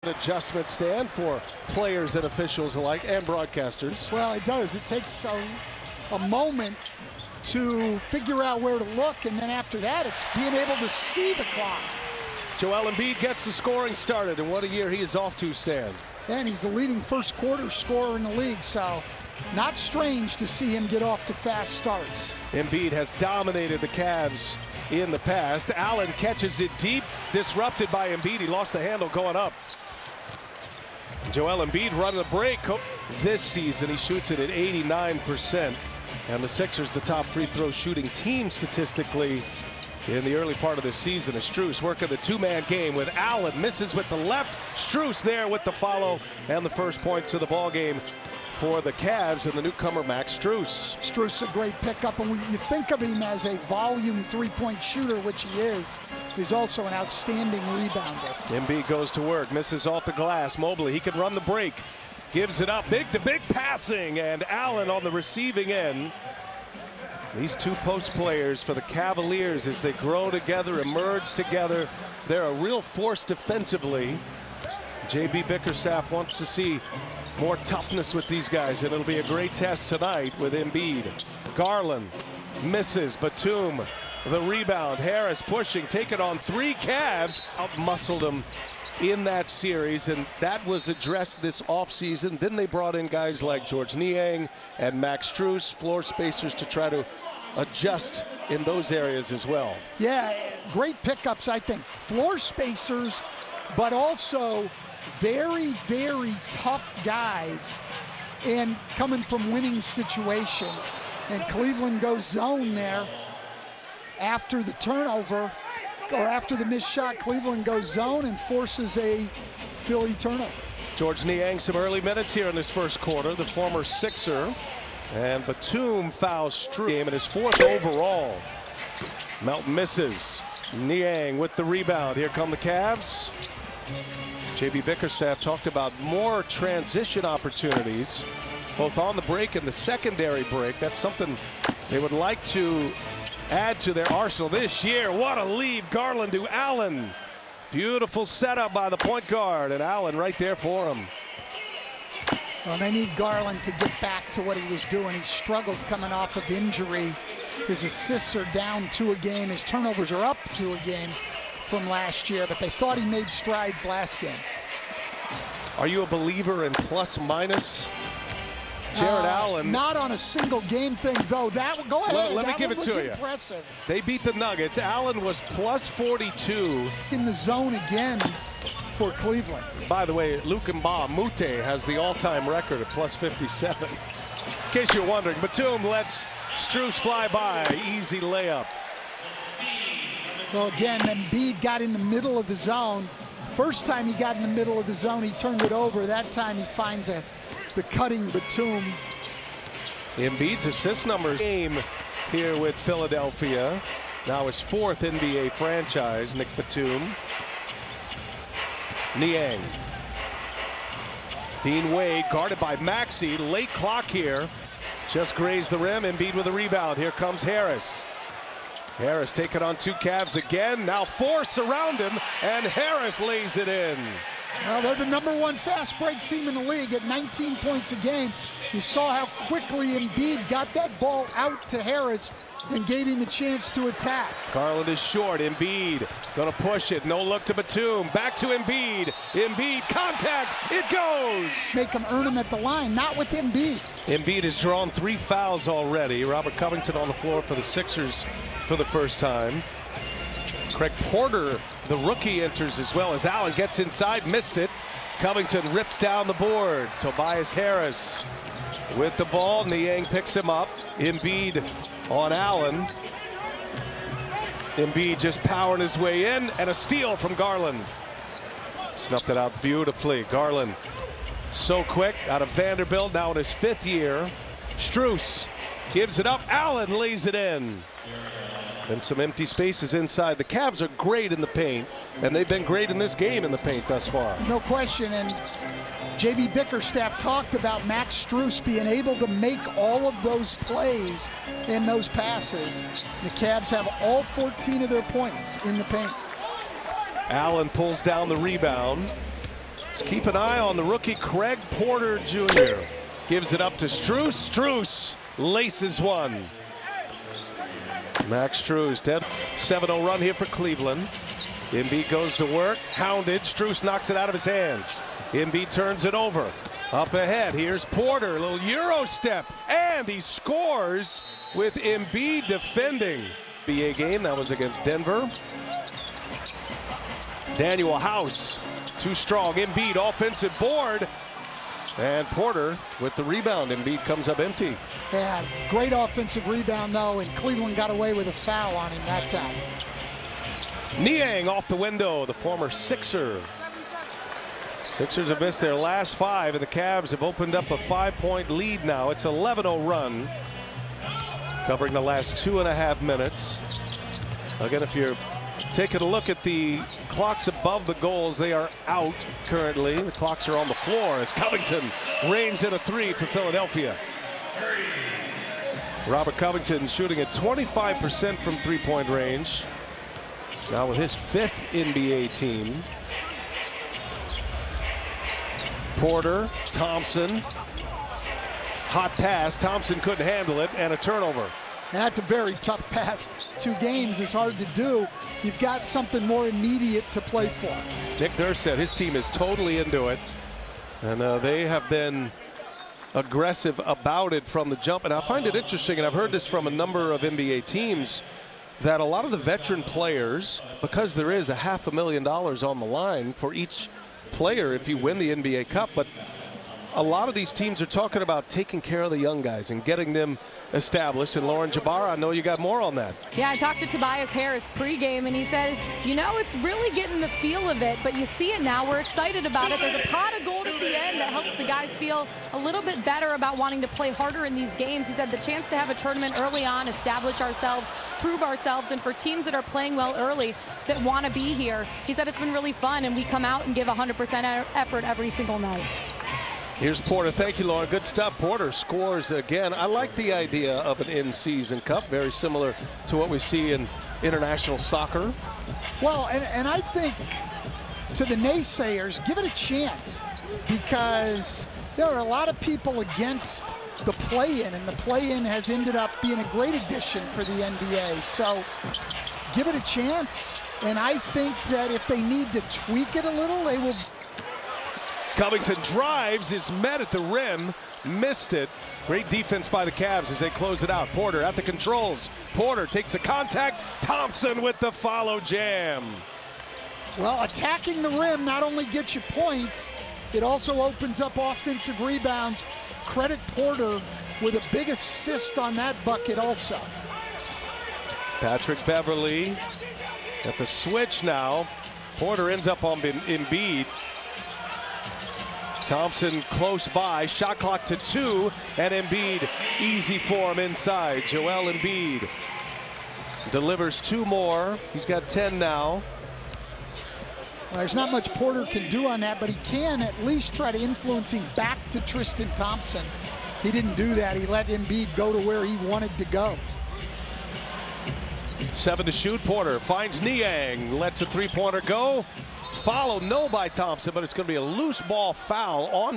Adjustment stand for players and officials alike and broadcasters. Well, it does. It takes a moment to figure out where to look, and then after that, it's being able to see the clock. Joel Embiid gets the scoring started, and what a year he is off to, Stan. And he's the leading first quarter scorer in the league, so not strange to see him get off to fast starts. Embiid has dominated the Cavs in the past. Allen catches it deep, disrupted by Embiid. He lost the handle going up. Joel Embiid running the break. This season, he shoots it at 89%. And the Sixers, the top free throw shooting team statistically in the early part of the season. As Strus working the two-man game with Allen, misses with the left. Strus there with the follow and the first points of the ball game for the Cavs and the newcomer Max Strus. Strus a great pickup, and when you think of him as a volume three-point shooter, which he is, he's also an outstanding rebounder. Embiid goes to work, misses off the glass. Mobley, he can run the break, gives it up, big to big passing, and Allen on the receiving end. These two post players for the Cavaliers, as they grow together, emerge together, they're a real force defensively. JB Bickerstaff wants to see more toughness with these guys, and it'll be a great test tonight with Embiid. Garland misses. Batum, the rebound. Harris pushing, taking on three Cavs. Out-muscled them in that series, and that was addressed this offseason. Then they brought in guys like Georges Niang and Max Strus, floor spacers, to try to adjust in those areas as well. Yeah, great pickups, I think. Floor spacers, but also very, very tough guys and coming from winning situations. And Cleveland goes zone there after the turnover, or after the missed shot. Cleveland goes zone and forces a Philly turnover. Georges Niang some early minutes here in this first quarter, the former Sixer. And Batum fouls Strus in his fourth overall. Melton misses. Niang with the rebound. Here come the Cavs. JB Bickerstaff talked about more transition opportunities, both on the break and the secondary break. That's something they would like to add to their arsenal this year. What a lead. Garland to Allen. Beautiful setup by the point guard, and Allen right there for him. Well, they need Garland to get back to what he was doing. He struggled coming off of injury. His assists are down 2 a game. His turnovers are up 2 a game from last year, but they thought he made strides last game. Are you a believer in plus minus? Jared Allen. Not on a single game thing, though. Go ahead. Let me give it to you. Impressive. They beat the Nuggets. Allen was plus 42. In the zone again for Cleveland. By the way, Luke Mute has the all-time record at plus 57. In case you're wondering, Batum lets Strus fly by. Easy layup. Well, again, Embiid got in the middle of the zone. First time he got in the middle of the zone, he turned it over. That time he finds the cutting Batum. Embiid's assist numbers game here with Philadelphia. Now his 4th NBA franchise, Nick Batum. Niang. Dean Wade guarded by Maxey. Late clock here. Just grazed the rim. Embiid with a rebound. Here comes Harris. Harris taking on 2 Cavs again. Now 4 surround him, and Harris lays it in. Well, they're the #1 fast break team in the league at 19 points a game. You saw how quickly Embiid got that ball out to Harris and gave him a chance to attack. Garland is short. Embiid gonna push it. No look to Batum. Back to Embiid. Embiid, contact. It goes. Make him earn him at the line, not with Embiid. Embiid has drawn 3 fouls already. Robert Covington on the floor for the Sixers for the first time. Craig Porter, the rookie, enters as well as Allen gets inside, missed it. Covington rips down the board. Tobias Harris with the ball. Niang picks him up. Embiid on Allen. Embiid just powering his way in, and a steal from Garland. Snuffed it out beautifully. Garland so quick out of Vanderbilt, now in his 5th year. Strus gives it up. Allen lays it in. And some empty spaces inside. The Cavs are great in the paint, and they've been great in this game in the paint thus far. No question, and JB Bickerstaff talked about Max Strus being able to make all of those plays and those passes. The Cavs have all 14 of their points in the paint. Allen pulls down the rebound. Let's keep an eye on the rookie Craig Porter Jr. Gives it up to Strus. Strus laces one. Max Strus, 7-0 run here for Cleveland. Embiid goes to work, hounded. Strus knocks it out of his hands. Embiid turns it over. Up ahead, here's Porter, a little Euro step, and he scores with Embiid defending. NBA game, that was against Denver. Daniel House, too strong. Embiid, offensive board. And Porter with the rebound. Embiid comes up empty. Yeah, great offensive rebound, though, and Cleveland got away with a foul on him that time. Niang off the window, the former Sixer. Sixers have missed their last 5, and the Cavs have opened up a 5-point lead now. It's 11-0 run, covering the last 2.5 minutes. Again, if you're taking a look at the clocks above the goals, they are out currently. The clocks are on the floor as Covington rains in a 3 for Philadelphia. Robert Covington shooting at 25% from three-point range. Now with his 5th NBA team. Porter, Thompson, hot pass. Thompson couldn't handle it, and a turnover. That's a very tough pass. 2 games is hard to do. You've got something more immediate to play for. Nick Nurse said his team is totally into it, and they have been aggressive about it from the jump. And I find it interesting, and I've heard this from a number of NBA teams, that a lot of the veteran players, because there is $500,000 on the line for each player if you win the NBA Cup, but a lot of these teams are talking about taking care of the young guys and getting them established. And Lauren Jabbar, I know you got more on that. Yeah, I talked to Tobias Harris pregame, and he said, you know, it's really getting the feel of it, but you see it now. We're excited about it. There's a pot of gold at the end that helps the guys feel a little bit better about wanting to play harder in these games. He said the chance to have a tournament early on, establish ourselves, prove ourselves, and for teams that are playing well early that want to be here, he said it's been really fun, and we come out and give 100% effort every single night. Here's Porter. Thank you, Lauren. Good stuff. Porter scores again. I like the idea of an in-season cup, very similar to what we see in international soccer. Well, and I think to the naysayers, give it a chance, because there are a lot of people against the play-in, and the play-in has ended up being a great addition for the NBA. So give it a chance, and I think that if they need to tweak it a little, they will. Covington drives, is met at the rim, missed it. Great defense by the Cavs as they close it out. Porter at the controls. Porter takes a contact. Thompson with the follow jam. Well, attacking the rim not only gets you points, it also opens up offensive rebounds. Credit Porter with a big assist on that bucket also. Patrick Beverley at the switch now. Porter ends up on Embiid. Thompson close by, shot clock to 2, and Embiid easy for him inside. Joel Embiid delivers 2 more. He's got 10 now. Well, there's not much Porter can do on that, but he can at least try to influence him back to Tristan Thompson. He didn't do that. He let Embiid go to where he wanted to go. 7 to shoot. Porter finds Niang, lets a 3-pointer go. Follow, no by Thompson, but it's going to be a loose ball foul on